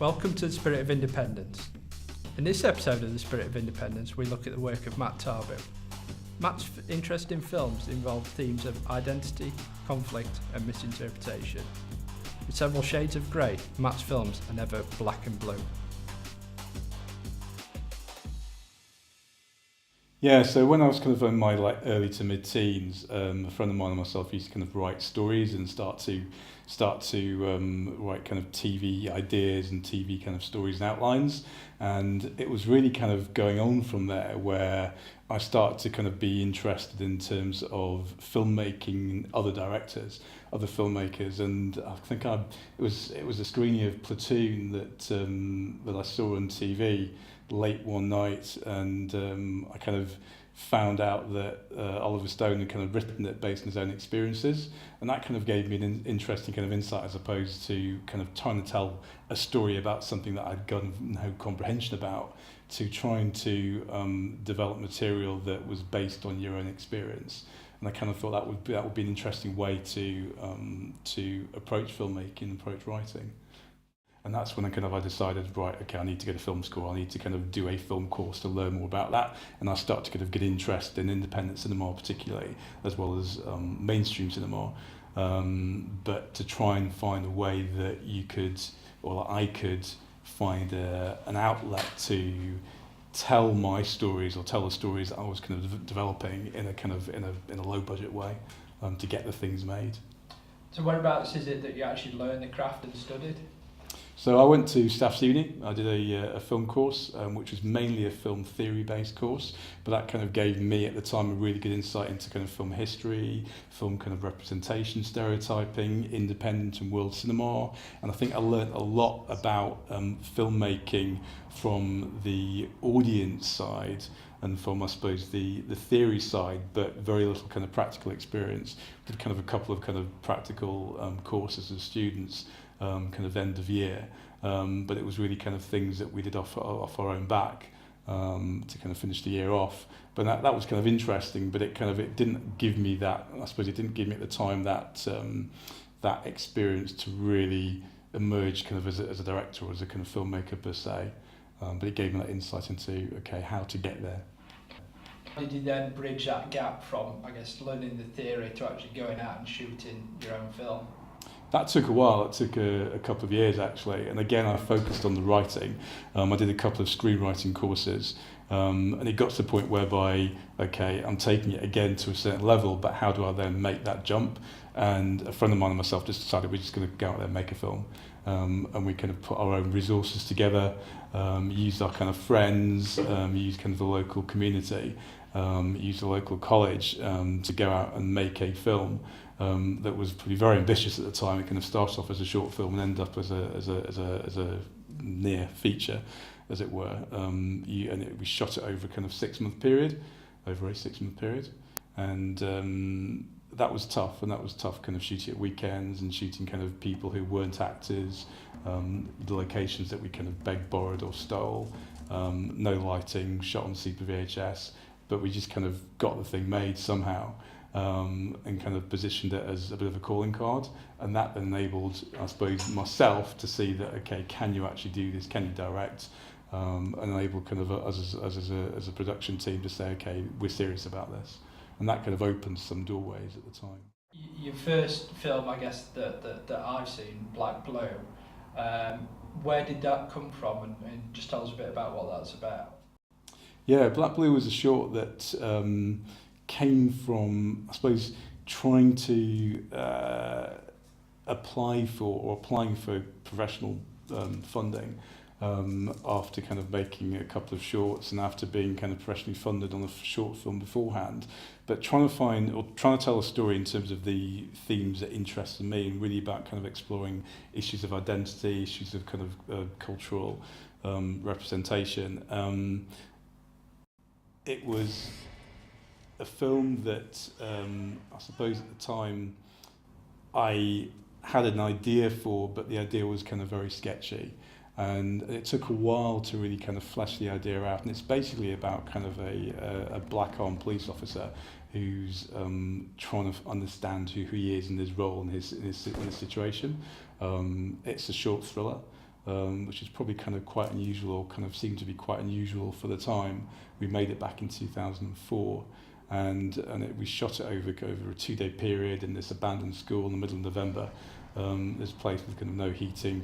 Welcome to The Spirit of Independence. In this episode of The Spirit of Independence, we look at the work of Matt Taabu. Matt's interest in films involve themes of identity, conflict and misinterpretation. With several shades of grey, Matt's films are never black and blue. Yeah, so when I was kind of in my early to mid-teens, a friend of mine and myself used to kind of write stories and start to write kind of TV ideas and TV kind of stories and outlines, and it was really kind of going on from there where I started to kind of be interested in terms of filmmaking, other directors, other filmmakers, and I think it was a screening of Platoon that I saw on TV late one night, and I kind of found out that Oliver Stone had kind of written it based on his own experiences, and that kind of gave me an interesting kind of insight as opposed to kind of trying to tell a story about something that I'd got no comprehension about, to trying to develop material that was based on your own experience. And I kind of thought that would be an interesting way to approach filmmaking, approach writing. And that's when I decided, right, okay, I need to go to film school. I need to kind of do a film course to learn more about that. And I started to kind of get interested in independent cinema particularly, as well as mainstream cinema. But to try and find a way that I could find an outlet to tell my stories or tell the stories that I was kind of developing in a low budget way, to get the things made. So whereabouts is it that you actually learned the craft and studied? So I went to Staff's Uni. I did a film course, which was mainly a film theory-based course, but that kind of gave me at the time a really good insight into kind of film history, film kind of representation, stereotyping, independent and world cinema, and I think I learned a lot about filmmaking from the audience side and from, I suppose, the theory side, but very little kind of practical experience. Did kind of a couple of kind of practical courses as students, kind of end of year, but it was really kind of things that we did off our own back to kind of finish the year off. But that was kind of interesting, but it didn't give me that, I suppose it didn't give me at the time that experience to really emerge kind of as a director or as a kind of filmmaker per se, but it gave me that insight into, okay, how to get there. How did you then bridge that gap from, I guess, learning the theory to actually going out and shooting your own film? That took a while. It took a couple of years actually, and again I focused on the writing. I did a couple of screenwriting courses, and it got to the point whereby, okay, I'm taking it again to a certain level, but how do I then make that jump? And a friend of mine and myself just decided we're just going to go out there and make a film, and we kind of put our own resources together, used our kind of friends, used kind of the local community, used the local college to go out and make a film. That was pretty very ambitious at the time. It kind of started off as a short film and ended up as a near feature, as it were. We shot it over kind of a 6-month period, and that was tough. And that was tough, kind of shooting at weekends and shooting kind of people who weren't actors, the locations that we kind of begged, borrowed, or stole. No lighting, shot on Super VHS, but we just kind of got the thing made somehow. And kind of positioned it as a bit of a calling card, and that enabled, I suppose, myself to see that, okay, can you actually do this? Can you direct? And enabled kind of us as a production team to say, okay, we're serious about this, and that kind of opened some doorways at the time. Your first film, I guess, that I've seen, Black Blue, where did that come from? And just tell us a bit about what that's about. Yeah, Black Blue was a short that came from, I suppose, trying to applying for professional funding after kind of making a couple of shorts and after being kind of professionally funded on a short film beforehand, but trying to tell a story in terms of the themes that interested me, and really about kind of exploring issues of identity, issues of kind of cultural representation. It was a film that I suppose at the time I had an idea for, but the idea was kind of very sketchy, and it took a while to really kind of flesh the idea out. And it's basically about kind of a black armed police officer who's trying to understand who he is and his role in his situation. It's a short thriller. which is probably kind of quite unusual, or kind of seemed to be quite unusual for the time. We made it back in 2004, and we shot it over a 2-day period in this abandoned school in the middle of November. This place with kind of no heating,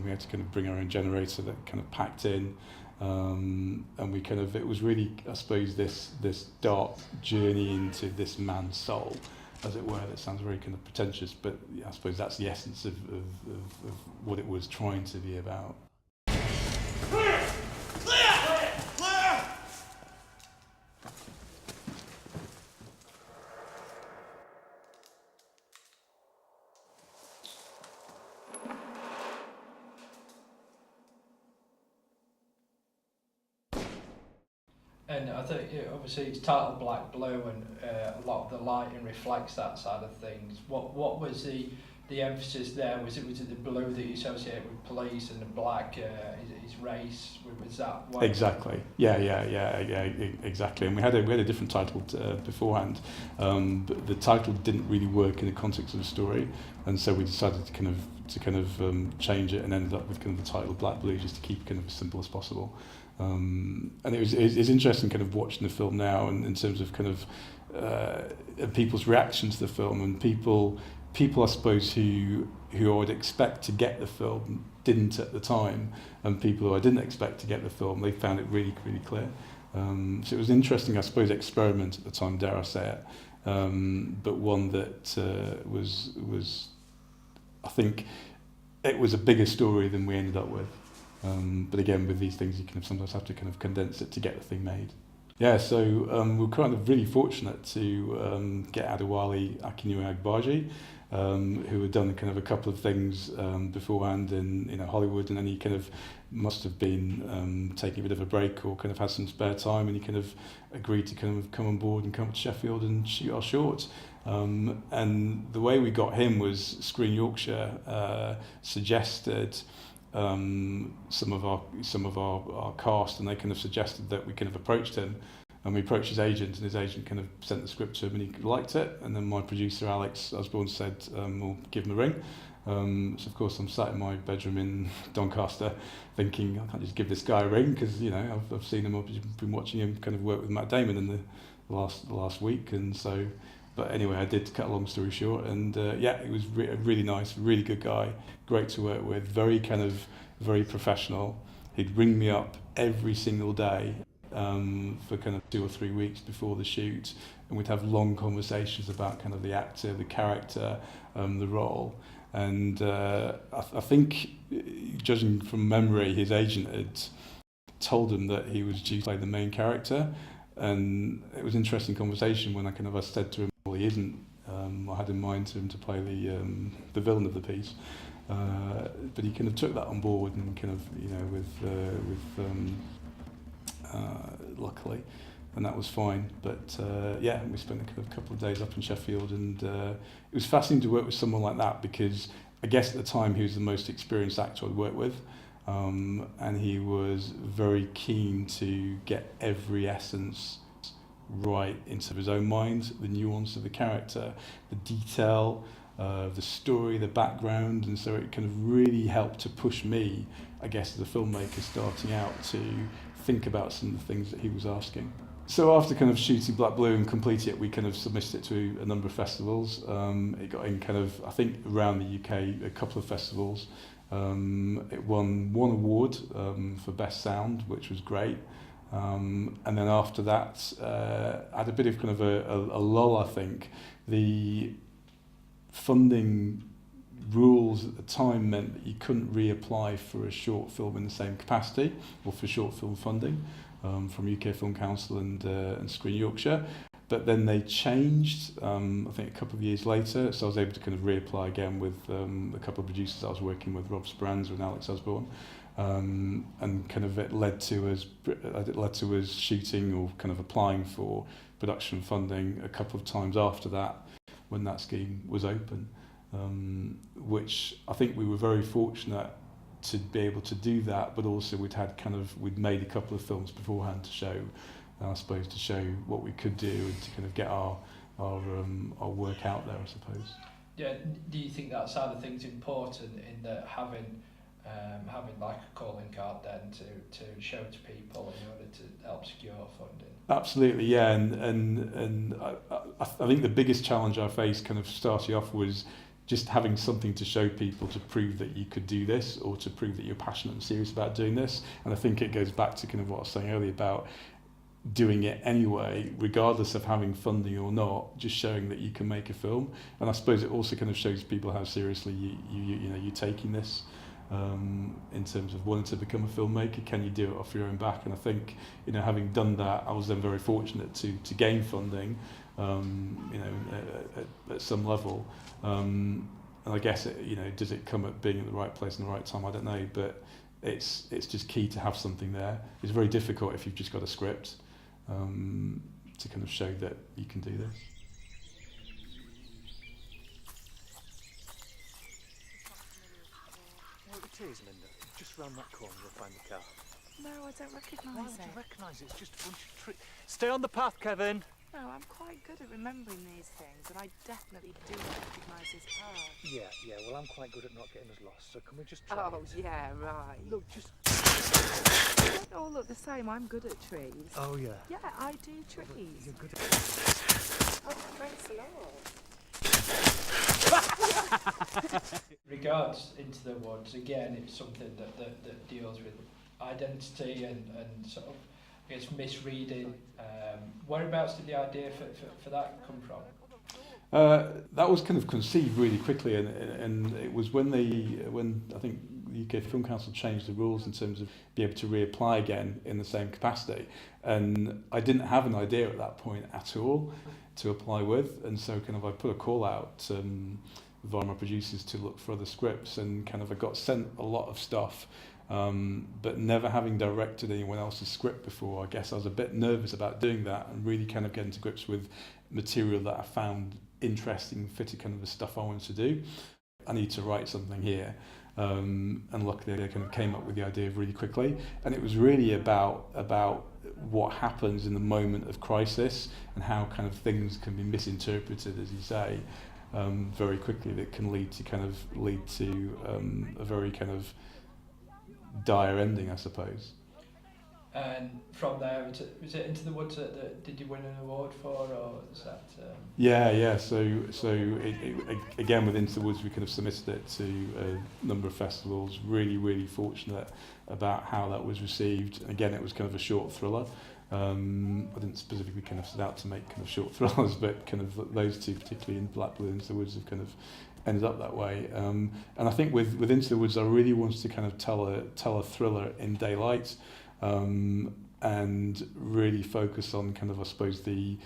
we had to kind of bring our own generator that kind of packed in, and it was really, I suppose, this dark journey into this man's soul, as it were. That sounds very kind of pretentious, but I suppose that's the essence of what it was trying to be about. And I think obviously it's titled Black Blue, and a lot of the lighting reflects that side of things. What was the emphasis there? Was it the blue that you associate with police, and the black his race? Was that what? Exactly. Yeah, exactly. And we had a different title beforehand, but the title didn't really work in the context of the story, and so we decided to kind of change it, and ended up with kind of the title Black Blue, just to keep it kind of as simple as possible. And it's interesting kind of watching the film now, and in terms of kind of people's reaction to the film, and people I suppose who I would expect to get the film didn't at the time, and people who I didn't expect to get the film, they found it really, really clear. So it was an interesting, I suppose, experiment at the time, dare I say it, but one that was I think it was a bigger story than we ended up with. But again, with these things, you kind of sometimes have to kind of condense it to get the thing made. Yeah, so we're kind of really fortunate to get Adewale Akinnuoye-Agbaji, who had done kind of a couple of things beforehand in Hollywood, and then he kind of must have been taking a bit of a break, or kind of had some spare time, and he kind of agreed to kind of come on board and come to Sheffield and shoot our short. And the way we got him was Screen Yorkshire suggested some of our cast, and they kind of suggested that we kind of approached him, and we approached his agent, and his agent kind of sent the script to him, and he liked it. And then my producer Alex Osborne said, we'll give him a ring. So of course I'm sat in my bedroom in Doncaster thinking, I can't just give this guy a ring, because I've seen him, I've been watching him kind of work with Matt Damon in the last week, and so. But anyway, I did, cut a long story short, and it was really nice, really good guy, great to work with, very professional. He'd ring me up every single day for kind of 2 or 3 weeks before the shoot, and we'd have long conversations about kind of the actor, the character, the role. And I think, judging from memory, his agent had told him that he was due to play the main character. And it was an interesting conversation when I said to him, well, he isn't. I had in mind to him to play the villain of the piece, but he kind of took that on board, and kind of luckily, and that was fine. But we spent a couple of days up in Sheffield, and it was fascinating to work with someone like that, because I guess at the time he was the most experienced actor I'd worked with. And he was very keen to get every essence right into his own mind, the nuance of the character, the detail, the story, the background, and so it kind of really helped to push me, I guess, as a filmmaker starting out, to think about some of the things that he was asking. So after kind of shooting Black Blue and completing it, we kind of submitted it to a number of festivals. It got in kind of, I think, around the UK, a couple of festivals. It won one award for Best Sound, which was great. And then after that, had a bit of kind of a lull, I think. The funding rules at the time meant that you couldn't reapply for a short film in the same capacity, or for short film funding, from UK Film Council and Screen Yorkshire. But then they changed, I think a couple of years later, so I was able to kind of reapply again with a couple of producers I was working with, Rob Spranza and Alex Osborne, and kind of it led to us shooting, or kind of applying for production funding a couple of times after that, when that scheme was open, which I think we were very fortunate to be able to do that, but also we'd made a couple of films beforehand to show, I suppose, to show what we could do, and to kind of get our work out there, I suppose. Yeah, do you think that side of things important, in that having having like a calling card then to show to people in order to help secure funding. Absolutely, yeah, and I think the biggest challenge I faced kind of starting off was just having something to show people to prove that you could do this, or to prove that you're passionate and serious about doing this. And I think it goes back to kind of what I was saying earlier about doing it anyway, regardless of having funding or not, just showing that you can make a film. And I suppose it also kind of shows people how seriously you're taking this. In terms of wanting to become a filmmaker, can you do it off your own back? And I think, having done that, I was then very fortunate to gain funding, at some level. And I guess does it come at being at the right place in the right time? I don't know, but it's just key to have something there. It's very difficult if you've just got a script to kind of show that you can do this. It is, Linda. Just round that corner you'll find the car. No, I don't recognise it. Why would you recognise it? It's just a bunch of trees. Stay on the path, Kevin. No, I'm quite good at remembering these things, and I definitely do recognise this path. Yeah, well, I'm quite good at not getting us lost, so can we just try Oh, it? yeah, right. Look, just... They don't all look the same. I'm good at trees. Oh, yeah. Yeah, I do trees. You're good at... Oh, praise the Lord. Regards Into the Woods, again, it's something that deals with identity and sort of, I guess, misreading. Whereabouts did the idea for that come from? That was kind of conceived really quickly, and it was when I think the UK Film Council changed the rules in terms of being able to reapply again in the same capacity, and I didn't have an idea at that point at all to apply with, and so kind of I put a call out via my producers to look for other scripts, and kind of I got sent a lot of stuff, but never having directed anyone else's script before, I guess I was a bit nervous about doing that and really kind of getting to grips with material that I found interesting, fitted kind of the stuff I wanted to do. I need to write something here, and luckily I kind of came up with the idea really quickly, and it was really about what happens in the moment of crisis and how kind of things can be misinterpreted, as you say, very quickly, that can lead to a very kind of dire ending, I suppose. And from there, was it Into the Woods that did you win an award for, or is that? Yeah. So it, again, with Into the Woods, we kind of submitted it to a number of festivals. Really fortunate about how that was received. And again, it was kind of a short thriller. I didn't specifically kind of set out to make kind of short thrillers, but kind of those two, particularly in Black Blue and Into the Woods, have kind of ended up that way. And I think with Into the Woods, I really wanted to kind of tell a thriller in daylight, and really focus on kind of, I suppose, the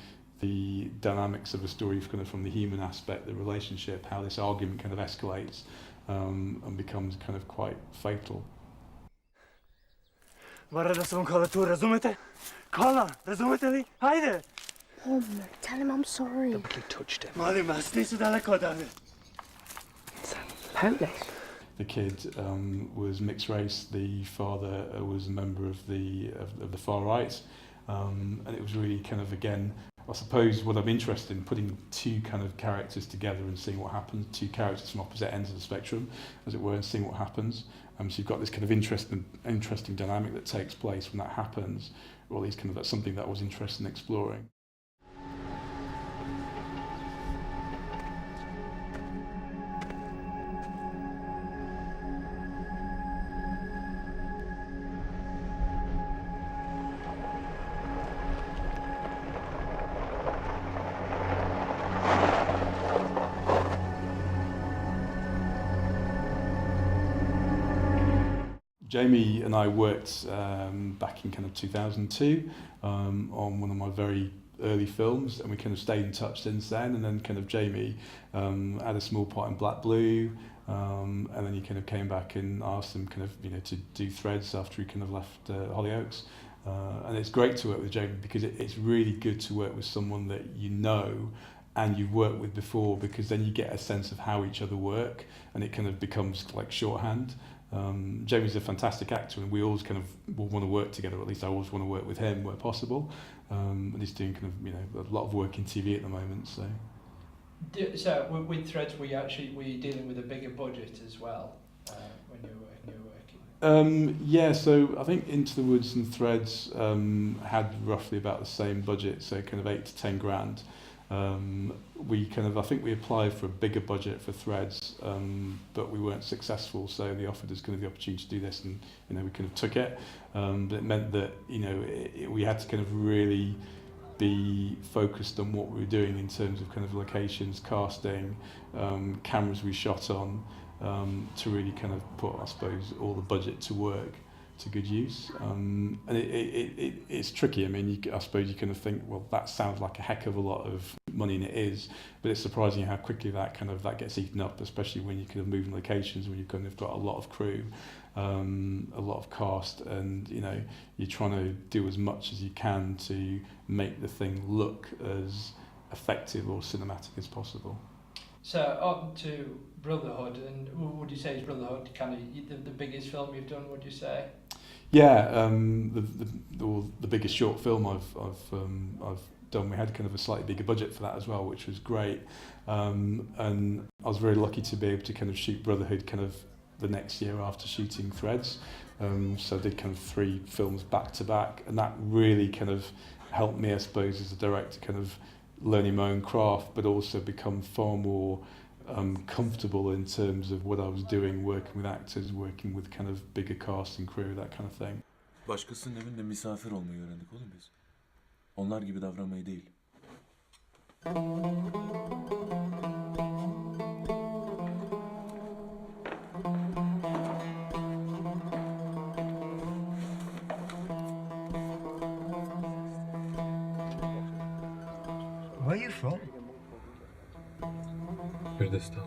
dynamics of a story kind of from the human aspect, the relationship, how this argument kind of escalates and becomes kind of quite fatal. Вара да съм колету, разумете? Кола, разумете ли? Хайде! Mum, tell him I'm sorry. But you touched him. Mali, ma, stay so daleko ode mnie. Polish. The kid was mixed race. The father was a member of the far right, and it was really kind of, again, I suppose what I'm interested in, putting two kind of characters together and seeing what happens. Two characters from opposite ends of the spectrum, as it were, and seeing what happens. So you've got this kind of interesting dynamic that takes place when that happens. Or at least kind of that's something that I was interested in exploring. Jamie and I worked back in kind of 2002 on one of my very early films, and we kind of stayed in touch since then. And then kind of Jamie had a small part in Black Blue, and then he kind of came back and asked him kind of to do Threads after he kind of left Hollyoaks. And it's great to work with Jamie because it's really good to work with someone that you know and you've worked with before, because then you get a sense of how each other work, and it kind of becomes like shorthand. Jamie's a fantastic actor, and we always kind of want to work together, or at least I always want to work with him where possible. And he's doing kind of a lot of work in TV at the moment. So with Threads, were you dealing with a bigger budget as well when you were working? Yeah, so I think Into the Woods and Threads had roughly about the same budget, so kind of 8 to 10 grand. I think we applied for a bigger budget for Threads, but we weren't successful, so they offered us kind of the opportunity to do this, and we kind of took it. But it meant that we had to kind of really be focused on what we were doing in terms of kind of locations, casting, cameras we shot on, to really kind of put, I suppose, all the budget to work to good use. And it's tricky. I mean, I suppose you kind of think, well, that sounds like a heck of a lot of money, and it is, but it's surprising how quickly that gets eaten up, especially when you kind of move in locations, when you've kind of got a lot of crew, a lot of cast, and you're trying to do as much as you can to make the thing look as effective or cinematic as possible. So on to Brotherhood, and would you say is Brotherhood kind of the biggest film you've done? Would you say? Yeah, the biggest short film I've done. We had kind of a slightly bigger budget for that as well, which was great. And I was very lucky to be able to kind of shoot Brotherhood kind of the next year after shooting Threads. So I did kind of 3 films back to back, and that really kind of helped me, I suppose, as a director, kind of learning my own craft, but also become far more comfortable in terms of what I was doing, working with actors, working with kind of bigger cast and crew, that kind of thing. Başkasının evinde misafir olmayı öğrendik oğlum biz. Onlar gibi davranmayı değil. Where are you from? Kurdistan.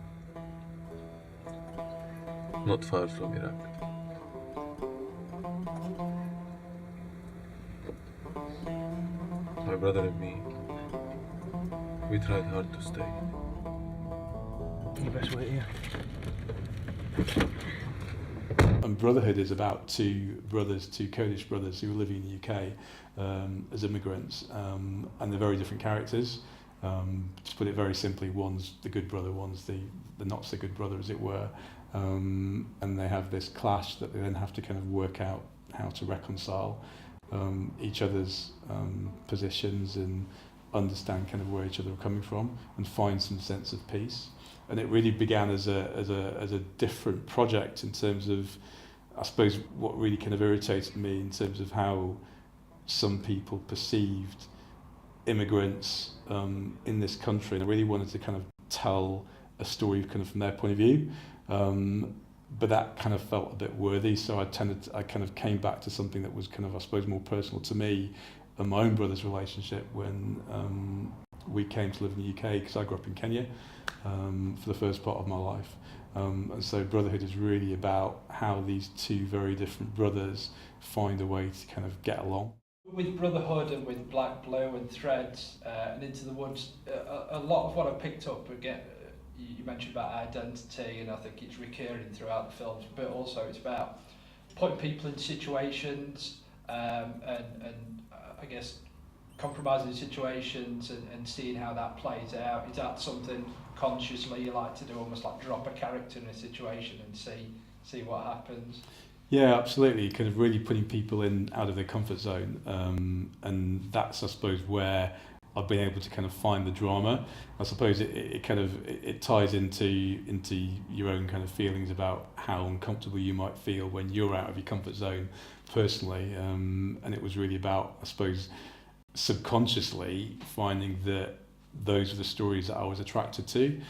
Not far from Iraq. My brother and me, we tried hard to stay. You best wait here. And Brotherhood is about 2 Kurdish brothers who are living in the UK as immigrants, and they're very different characters. To put it very simply, one's the good brother, one's the not so good brother, as it were, and they have this clash that they then have to kind of work out how to reconcile each other's positions and understand kind of where each other are coming from and find some sense of peace. And it really began as a different project in terms of, I suppose, what really kind of irritated me in terms of how some people perceived immigrants in this country. And I really wanted to kind of tell a story kind of from their point of view, but that kind of felt a bit worthy. So I kind of came back to something that was kind of, I suppose, more personal to me and my own brother's relationship when we came to live in the UK, because I grew up in Kenya for the first part of my life. And so Brotherhood is really about how these 2 very different brothers find a way to kind of get along. With Brotherhood and with Black, Blue and Threads and Into the Woods, a lot of what I picked up, again, you mentioned about identity, and I think it's recurring throughout the films, but also it's about putting people in situations and I guess compromising situations and seeing how that plays out. Is that something consciously you like to do, almost like drop a character in a situation and see what happens? Yeah, absolutely. Kind of really putting people in out of their comfort zone, and that's, I suppose, where I've been able to kind of find the drama. I suppose it ties into your own kind of feelings about how uncomfortable you might feel when you're out of your comfort zone personally, and it was really about, I suppose, subconsciously finding that those are the stories that I was attracted to,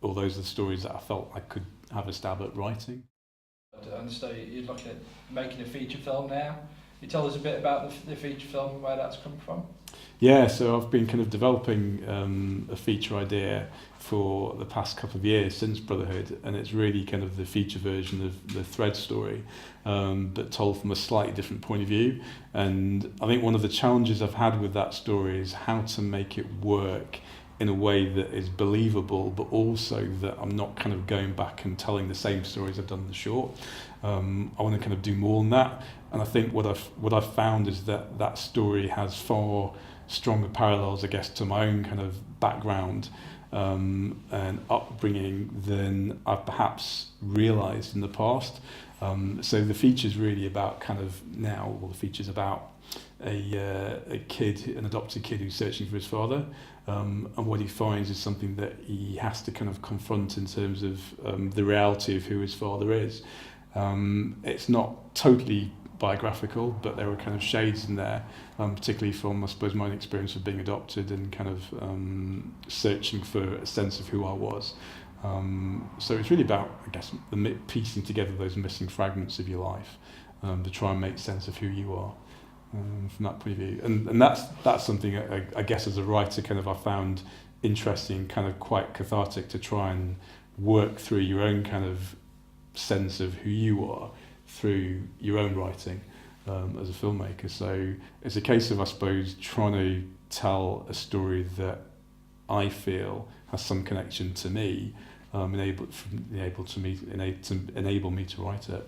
or those are the stories that I felt I could have a stab at writing. I understand you're looking at making a feature film now. Can you tell us a bit about the feature film and where that's come from? Yeah, so I've been kind of developing a feature idea for the past couple of years since Brotherhood, and it's really kind of the feature version of the Thread story, but told from a slightly different point of view. And I think one of the challenges I've had with that story is how to make it work in a way that is believable, but also that I'm not kind of going back and telling the same stories I've done in the short. I want to kind of do more than that, and I think what I've found is that story has far stronger parallels, I guess, to my own kind of background and upbringing than I've perhaps realised in the past. So the feature's really about the feature's about a kid, an adopted kid who's searching for his father, and what he finds is something that he has to kind of confront in terms of the reality of who his father is. It's not totally biographical, but there were kind of shades in there, particularly from, I suppose, my experience of being adopted and kind of searching for a sense of who I was. So it's really about, I guess, piecing together those missing fragments of your life to try and make sense of who you are from that point of view. And that's something I guess as a writer kind of I found interesting, kind of quite cathartic to try and work through your own kind of sense of who you are through your own writing as a filmmaker. So it's a case of, I suppose, trying to tell a story that I feel has some connection to me, enable me to write it.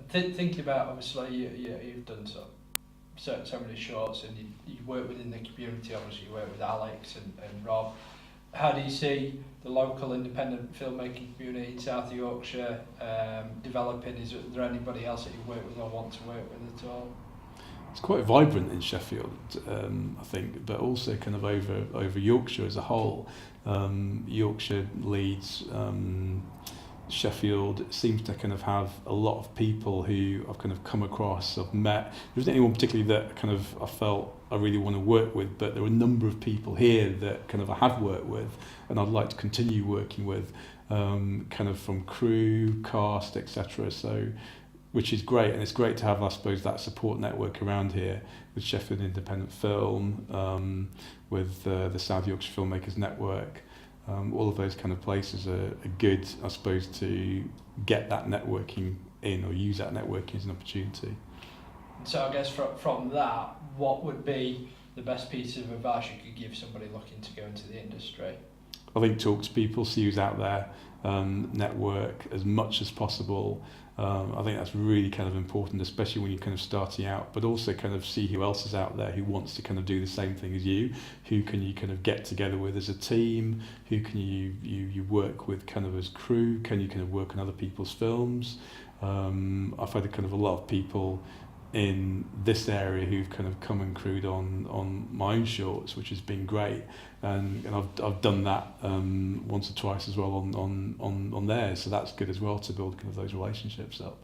Thinking about, obviously, you've done so many shorts, and you work within the community. Obviously, you work with Alex and Rob. How do you see the local independent filmmaking community in South Yorkshire developing? Is there anybody else that you work with or want to work with at all? It's quite vibrant in Sheffield, I think, but also kind of over Yorkshire as a whole. Yorkshire, Leeds, Sheffield seems to kind of have a lot of people who I've kind of come across, I've met. There wasn't anyone particularly that kind of I felt I really want to work with, but there were a number of people here that kind of I have worked with and I'd like to continue working with, kind of from crew, cast, etc. So, which is great, and it's great to have, I suppose, that support network around here with Sheffield Independent Film, with the South Yorkshire Filmmakers Network. All of those kind of places are good, I suppose, to get that networking in or use that networking as an opportunity. So I guess from that, what would be the best piece of advice you could give somebody looking to go into the industry? I think talk to people, see who's out there, network as much as possible. I think that's really kind of important, especially when you're kind of starting out, but also kind of see who else is out there who wants to kind of do the same thing as you. Who can you kind of get together with as a team? Who can you work with kind of as crew? Can you kind of work on other people's films? I've had kind of a lot of people in this area who've kind of come and crewed on my own shorts, which has been great, and I've done that once or twice as well on theirs, so that's good as well to build kind of those relationships up.